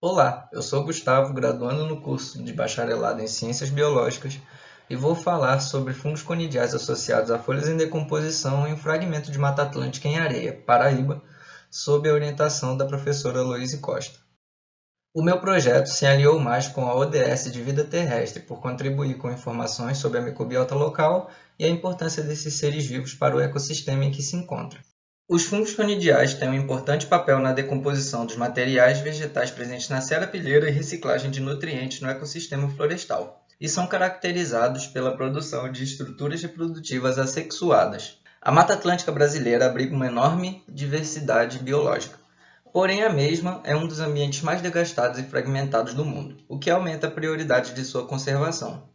Olá, eu sou Gustavo, graduando no curso de Bacharelado em Ciências Biológicas e vou falar sobre fungos conidiais associados a folhas em decomposição em um fragmento de Mata Atlântica em Areia, Paraíba, sob a orientação da professora Loise Costa. O meu projeto se alinhou mais com a ODS de vida terrestre por contribuir com informações sobre a microbiota local e a importância desses seres vivos para o ecossistema em que se encontra. Os fungos conidiais têm um importante papel na decomposição dos materiais vegetais presentes na serapilheira e reciclagem de nutrientes no ecossistema florestal, e são caracterizados pela produção de estruturas reprodutivas assexuadas. A Mata Atlântica brasileira abriga uma enorme diversidade biológica, porém a mesma é um dos ambientes mais devastados e fragmentados do mundo, o que aumenta a prioridade de sua conservação.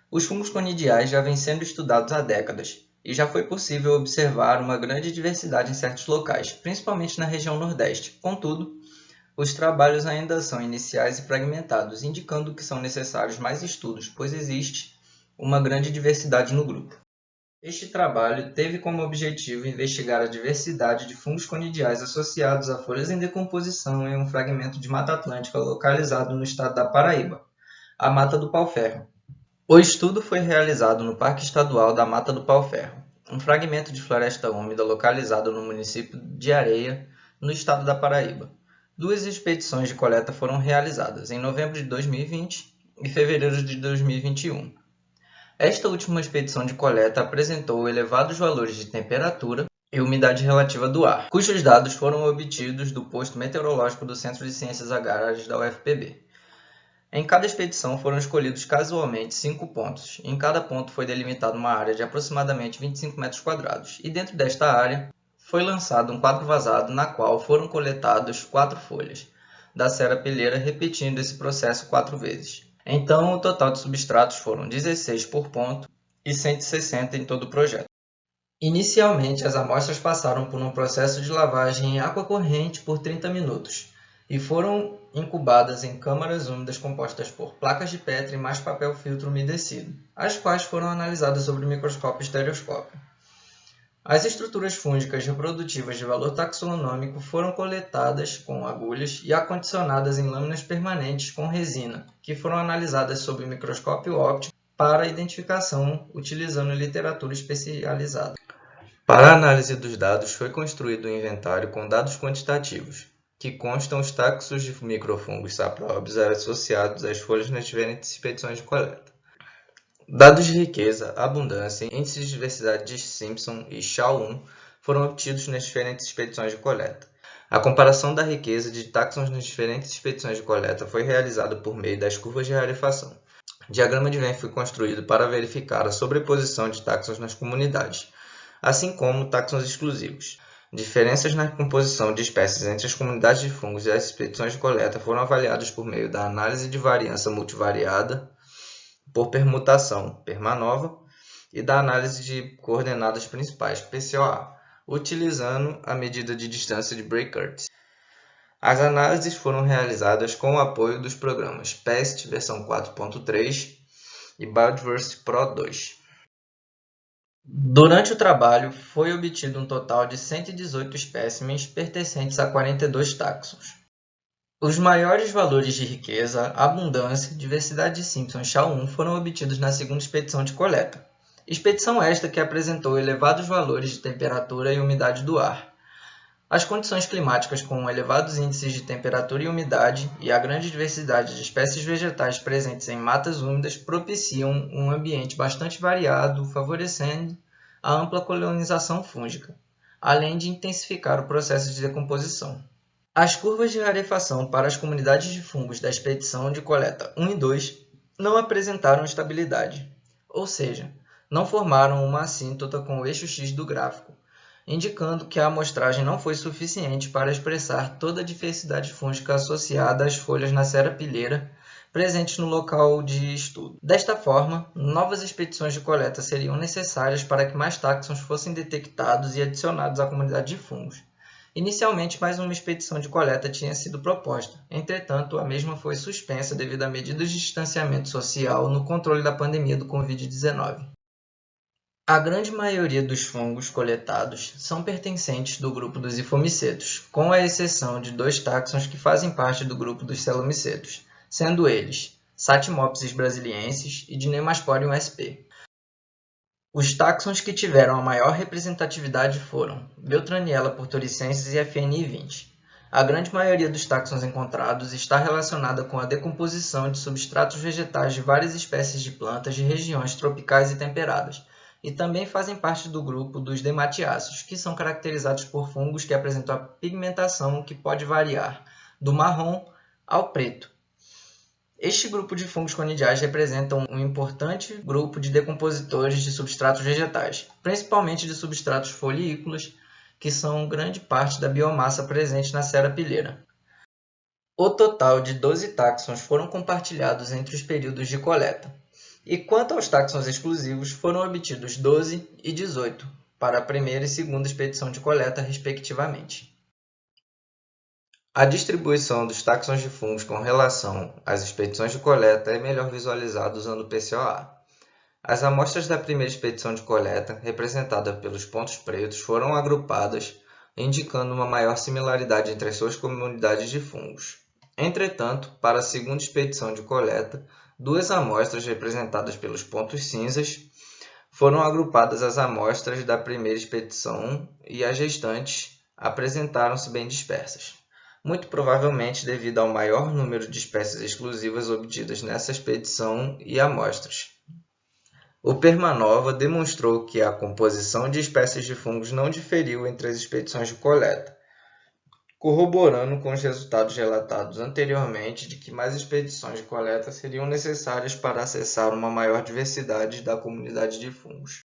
Os fungos conidiais já vêm sendo estudados há décadas, e já foi possível observar uma grande diversidade em certos locais, principalmente na região Nordeste. Contudo, os trabalhos ainda são iniciais e fragmentados, indicando que são necessários mais estudos, pois existe uma grande diversidade no grupo. Este trabalho teve como objetivo investigar a diversidade de fungos conidiais associados a folhas em decomposição em um fragmento de Mata Atlântica localizado no estado da Paraíba, a Mata do Pau-Ferro. O estudo foi realizado no Parque Estadual da Mata do Pau-Ferro, um fragmento de floresta úmida localizado no município de Areia, no estado da Paraíba. Duas expedições de coleta foram realizadas, em novembro de 2020 e fevereiro de 2021. Esta última expedição de coleta apresentou elevados valores de temperatura e umidade relativa do ar, cujos dados foram obtidos do posto meteorológico do Centro de Ciências Agrárias da UFPB. Em cada expedição foram escolhidos casualmente 5 pontos. Em cada ponto foi delimitada uma área de aproximadamente 25 metros quadrados, e dentro desta área foi lançado um quadro vazado na qual foram coletadas 4 folhas da serapilheira, repetindo esse processo 4 vezes. Então, o total de substratos foram 16 por ponto e 160 em todo o projeto. Inicialmente, as amostras passaram por um processo de lavagem em água corrente por 30 minutos e foram incubadas em câmaras úmidas compostas por placas de Petri mais papel filtro umedecido, as quais foram analisadas sob o microscópio estereoscópio. As estruturas fúngicas reprodutivas de valor taxonômico foram coletadas com agulhas e acondicionadas em lâminas permanentes com resina, que foram analisadas sob o microscópio óptico para identificação utilizando literatura especializada. Para a análise dos dados, foi construído um inventário com dados quantitativos, que constam os taxos de microfungos saprobes associados às folhas nas diferentes expedições de coleta. Dados de riqueza, abundância e índice de diversidade de Simpson e Shaw foram obtidos nas diferentes expedições de coleta. A comparação da riqueza de táxons nas diferentes expedições de coleta foi realizada por meio das curvas de rarefação. O diagrama de Venn foi construído para verificar a sobreposição de táxons nas comunidades, assim como táxons exclusivos. Diferenças na composição de espécies entre as comunidades de fungos e as expedições de coleta foram avaliadas por meio da análise de variância multivariada por permutação Permanova e da análise de coordenadas principais PCOA, utilizando a medida de distância de Bray-Curtis. As análises foram realizadas com o apoio dos programas PEST versão 4.3 e Biodiversity Pro 2. Durante o trabalho, foi obtido um total de 118 espécimens pertencentes a 42 táxons. Os maiores valores de riqueza, abundância, diversidade de Simpson e Shaw foram obtidos na segunda expedição de coleta. Expedição esta que apresentou elevados valores de temperatura e umidade do ar. As condições climáticas com elevados índices de temperatura e umidade e a grande diversidade de espécies vegetais presentes em matas úmidas propiciam um ambiente bastante variado, favorecendo a ampla colonização fúngica, além de intensificar o processo de decomposição. As curvas de rarefação para as comunidades de fungos da expedição de coleta 1 e 2 não apresentaram estabilidade, ou seja, não formaram uma assíntota com o eixo X do gráfico, indicando que a amostragem não foi suficiente para expressar toda a diversidade fúngica associada às folhas na serapilheira presentes no local de estudo. Desta forma, novas expedições de coleta seriam necessárias para que mais táxons fossem detectados e adicionados à comunidade de fungos. Inicialmente, mais uma expedição de coleta tinha sido proposta. Entretanto, a mesma foi suspensa devido a medidas de distanciamento social no controle da pandemia do Covid-19. A grande maioria dos fungos coletados são pertencentes do grupo dos hifomicetos, com a exceção de 2 táxons que fazem parte do grupo dos celomicetos, sendo eles Satimopsis brasiliensis e Dinemasporium sp. Os táxons que tiveram a maior representatividade foram Beltraniella portoricensis e FNI20. A grande maioria dos táxons encontrados está relacionada com a decomposição de substratos vegetais de várias espécies de plantas de regiões tropicais e temperadas, e também fazem parte do grupo dos dematiáceos, que são caracterizados por fungos que apresentam a pigmentação que pode variar do marrom ao preto. Este grupo de fungos conidiais representa um importante grupo de decompositores de substratos vegetais, principalmente de substratos foliícolas, que são grande parte da biomassa presente na serrapilheira. O total de 12 táxons foram compartilhados entre os períodos de coleta. E quanto aos táxons exclusivos, foram obtidos 12 e 18 para a primeira e segunda expedição de coleta, respectivamente. A distribuição dos táxons de fungos com relação às expedições de coleta é melhor visualizada usando o PCOA. As amostras da primeira expedição de coleta, representada pelos pontos pretos, foram agrupadas, indicando uma maior similaridade entre as suas comunidades de fungos. Entretanto, para a segunda expedição de coleta, 2 amostras representadas pelos pontos cinzas foram agrupadas às amostras da primeira expedição e as restantes apresentaram-se bem dispersas, muito provavelmente devido ao maior número de espécies exclusivas obtidas nessa expedição e amostras. O Permanova demonstrou que a composição de espécies de fungos não diferiu entre as expedições de coleta, corroborando com os resultados relatados anteriormente de que mais expedições de coleta seriam necessárias para acessar uma maior diversidade da comunidade de fungos.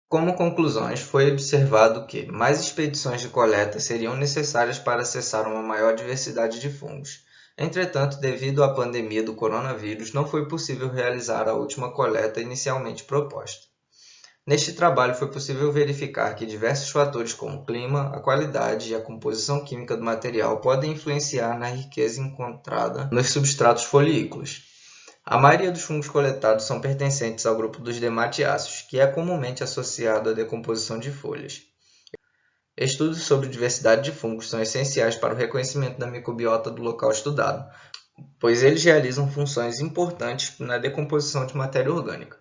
Como conclusões, foi observado que mais expedições de coleta seriam necessárias para acessar uma maior diversidade de fungos. Entretanto, devido à pandemia do coronavírus, não foi possível realizar a última coleta inicialmente proposta. Neste trabalho foi possível verificar que diversos fatores como o clima, a qualidade e a composição química do material podem influenciar na riqueza encontrada nos substratos foliícolas. A maioria dos fungos coletados são pertencentes ao grupo dos dematiáceos, que é comumente associado à decomposição de folhas. Estudos sobre diversidade de fungos são essenciais para o reconhecimento da microbiota do local estudado, pois eles realizam funções importantes na decomposição de matéria orgânica,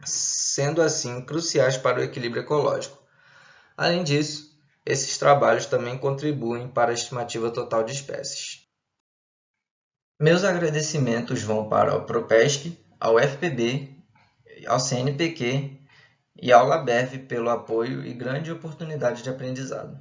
sendo assim cruciais para o equilíbrio ecológico. Além disso, esses trabalhos também contribuem para a estimativa total de espécies. Meus agradecimentos vão para o Propesc, ao FPB, ao CNPq e ao LabERV pelo apoio e grande oportunidade de aprendizado.